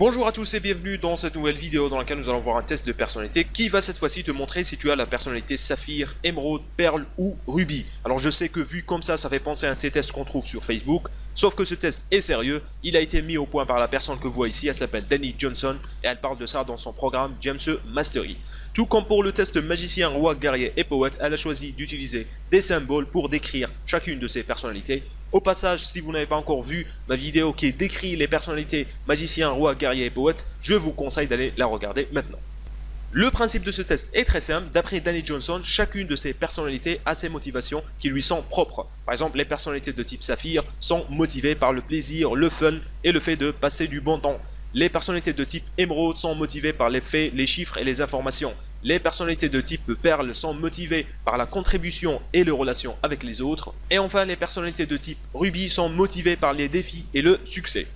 Bonjour à tous et bienvenue dans cette nouvelle vidéo dans laquelle nous allons voir un test de personnalité qui va cette fois-ci te montrer si tu as la personnalité Saphir, Émeraude, Perle ou Rubis. Alors je sais que vu comme ça fait penser à un de ces tests qu'on trouve sur Facebook, sauf que ce test est sérieux, il a été mis au point par la personne que vous voyez ici, elle s'appelle Dani Johnson et elle parle de ça dans son programme James Mastery. Tout comme pour le test magicien, roi, guerrier et poète, elle a choisi d'utiliser des symboles pour décrire chacune de ses personnalités. Au passage, si vous n'avez pas encore vu ma vidéo qui décrit les personnalités magicien, roi, guerrier et poète, je vous conseille d'aller la regarder maintenant. Le principe de ce test est très simple. D'après Dani Johnson, chacune de ces personnalités a ses motivations qui lui sont propres. Par exemple, les personnalités de type Saphir sont motivées par le plaisir, le fun et le fait de passer du bon temps. Les personnalités de type Émeraude sont motivées par les faits, les chiffres et les informations. Les personnalités de type Perle sont motivées par la contribution et les relations avec les autres. Et enfin, les personnalités de type Rubis sont motivées par les défis et le succès.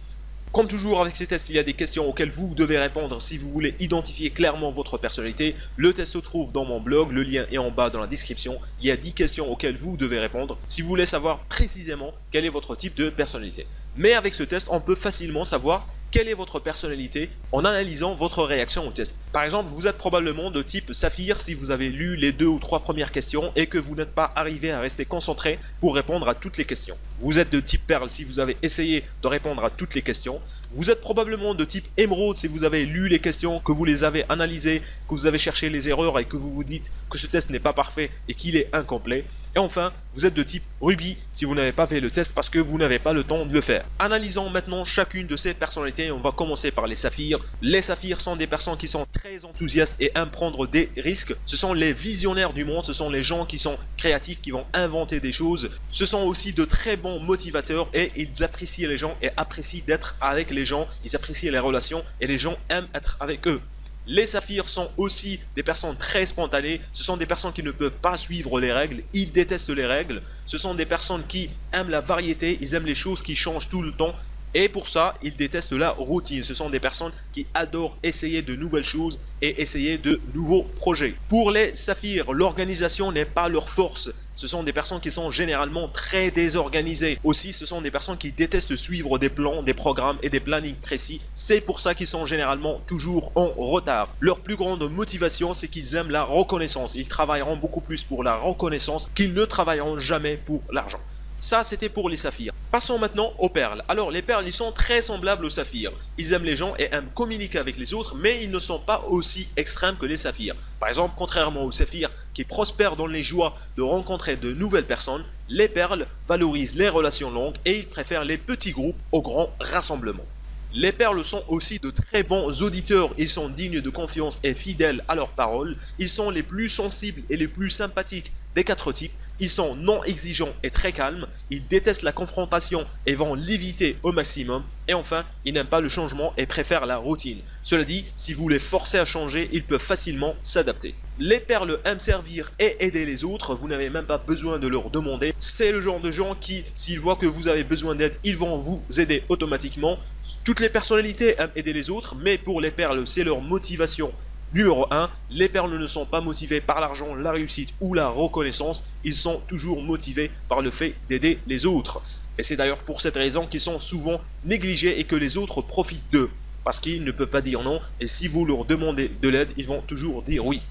Comme toujours avec ces tests, il y a des questions auxquelles vous devez répondre si vous voulez identifier clairement votre personnalité. Le test se trouve dans mon blog, le lien est en bas dans la description. Il y a 10 questions auxquelles vous devez répondre si vous voulez savoir précisément quel est votre type de personnalité. Mais avec ce test, on peut facilement savoir quelle est votre personnalité en analysant votre réaction au test. Par exemple, vous êtes probablement de type Saphir si vous avez lu les 2 ou 3 premières questions et que vous n'êtes pas arrivé à rester concentré pour répondre à toutes les questions. Vous êtes de type Perle si vous avez essayé de répondre à toutes les questions. Vous êtes probablement de type Émeraude si vous avez lu les questions, que vous les avez analysées, que vous avez cherché les erreurs et que vous vous dites que ce test n'est pas parfait et qu'il est incomplet. Et enfin, vous êtes de type Rubis si vous n'avez pas fait le test parce que vous n'avez pas le temps de le faire. Analysons maintenant chacune de ces personnalités. On va commencer par les Saphirs. Les Saphirs sont des personnes qui sont très enthousiastes et aiment prendre des risques. Ce sont les visionnaires du monde, ce sont les gens qui sont créatifs, qui vont inventer des choses. Ce sont aussi de très bons motivateurs et ils apprécient les gens et apprécient d'être avec les gens. Ils apprécient les relations et les gens aiment être avec eux. Les Saphirs sont aussi des personnes très spontanées, ce sont des personnes qui ne peuvent pas suivre les règles, ils détestent les règles, ce sont des personnes qui aiment la variété, ils aiment les choses qui changent tout le temps et pour ça ils détestent la routine, ce sont des personnes qui adorent essayer de nouvelles choses et essayer de nouveaux projets. Pour les Saphirs, l'organisation n'est pas leur force. Ce sont des personnes qui sont généralement très désorganisées. Aussi, ce sont des personnes qui détestent suivre des plans, des programmes et des plannings précis. C'est pour ça qu'ils sont généralement toujours en retard. Leur plus grande motivation, c'est qu'ils aiment la reconnaissance. Ils travailleront beaucoup plus pour la reconnaissance qu'ils ne travailleront jamais pour l'argent. Ça, c'était pour les Saphirs. Passons maintenant aux Perles. Alors, les Perles, ils sont très semblables aux Saphirs. Ils aiment les gens et aiment communiquer avec les autres, mais ils ne sont pas aussi extrêmes que les Saphirs. Par exemple, contrairement aux Saphirs, qui prospèrent dans les joies de rencontrer de nouvelles personnes, les Perles valorisent les relations longues et ils préfèrent les petits groupes aux grands rassemblements. Les Perles sont aussi de très bons auditeurs, ils sont dignes de confiance et fidèles à leurs paroles. Ils sont les plus sensibles et les plus sympathiques des 4 types. Ils sont non exigeants et très calmes, ils détestent la confrontation et vont l'éviter au maximum. Et enfin, ils n'aiment pas le changement et préfèrent la routine. Cela dit, si vous les forcez à changer, ils peuvent facilement s'adapter. Les Perles aiment servir et aider les autres, vous n'avez même pas besoin de leur demander. C'est le genre de gens qui, s'ils voient que vous avez besoin d'aide, ils vont vous aider automatiquement. Toutes les personnalités aiment aider les autres, mais pour les Perles, c'est leur motivation. Numéro 1, les Perles ne sont pas motivées par l'argent, la réussite ou la reconnaissance, ils sont toujours motivés par le fait d'aider les autres. Et c'est d'ailleurs pour cette raison qu'ils sont souvent négligés et que les autres profitent d'eux. Parce qu'ils ne peuvent pas dire non, et si vous leur demandez de l'aide, ils vont toujours dire oui.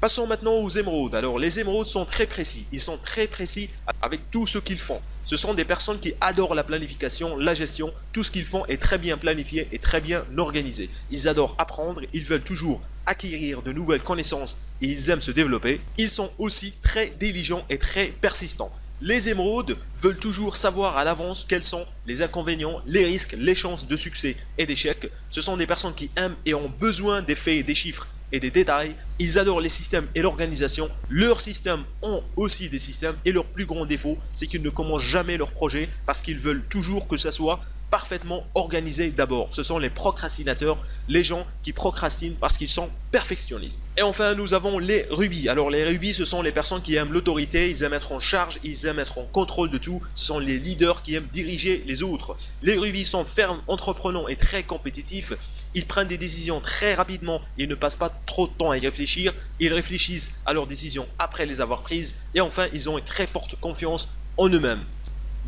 Passons maintenant aux Émeraudes. Alors les Émeraudes sont très précis, ils sont très précis avec tout ce qu'ils font. Ce sont des personnes qui adorent la planification, la gestion, tout ce qu'ils font est très bien planifié et très bien organisé. Ils adorent apprendre, ils veulent toujours acquérir de nouvelles connaissances et ils aiment se développer. Ils sont aussi très diligents et très persistants. Les Émeraudes veulent toujours savoir à l'avance quels sont les inconvénients, les risques, les chances de succès et d'échec. Ce sont des personnes qui aiment et ont besoin des faits et des chiffres et des détails. Ils adorent les systèmes et l'organisation. Leurs systèmes ont aussi des systèmes et leur plus grand défaut, c'est qu'ils ne commencent jamais leur projet parce qu'ils veulent toujours que ça soit parfaitement organisé d'abord. Ce sont les procrastinateurs, les gens qui procrastinent parce qu'ils sont perfectionnistes. Et enfin, nous avons les Rubis. Alors les Rubis, ce sont les personnes qui aiment l'autorité, ils aiment être en charge, ils aiment être en contrôle de tout. Ce sont les leaders qui aiment diriger les autres. Les Rubis sont fermes, entreprenants et très compétitifs. Ils prennent des décisions très rapidement, ils ne passent pas trop de temps à y réfléchir, ils réfléchissent à leurs décisions après les avoir prises, et enfin ils ont une très forte confiance en eux-mêmes.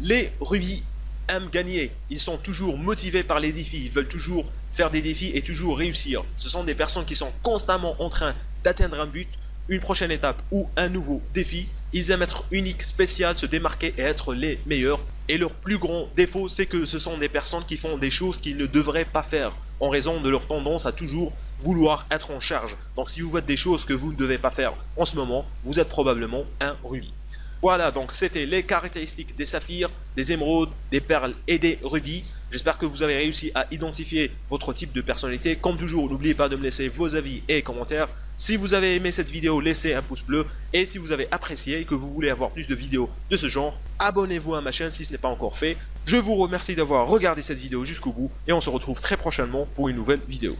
Les Rubis aiment gagner, ils sont toujours motivés par les défis, ils veulent toujours faire des défis et toujours réussir. Ce sont des personnes qui sont constamment en train d'atteindre un but, une prochaine étape ou un nouveau défi. Ils aiment être uniques, spécial, se démarquer et être les meilleurs. Et leur plus grand défaut, c'est que ce sont des personnes qui font des choses qu'ils ne devraient pas faire en raison de leur tendance à toujours vouloir être en charge. Donc si vous faites des choses que vous ne devez pas faire en ce moment, vous êtes probablement un rubis. Voilà, donc c'était les caractéristiques des saphirs, des émeraudes, des perles et des rubis. J'espère que vous avez réussi à identifier votre type de personnalité. Comme toujours, n'oubliez pas de me laisser vos avis et commentaires. Si vous avez aimé cette vidéo, laissez un pouce bleu. Et si vous avez apprécié et que vous voulez avoir plus de vidéos de ce genre, abonnez-vous à ma chaîne si ce n'est pas encore fait. Je vous remercie d'avoir regardé cette vidéo jusqu'au bout et on se retrouve très prochainement pour une nouvelle vidéo.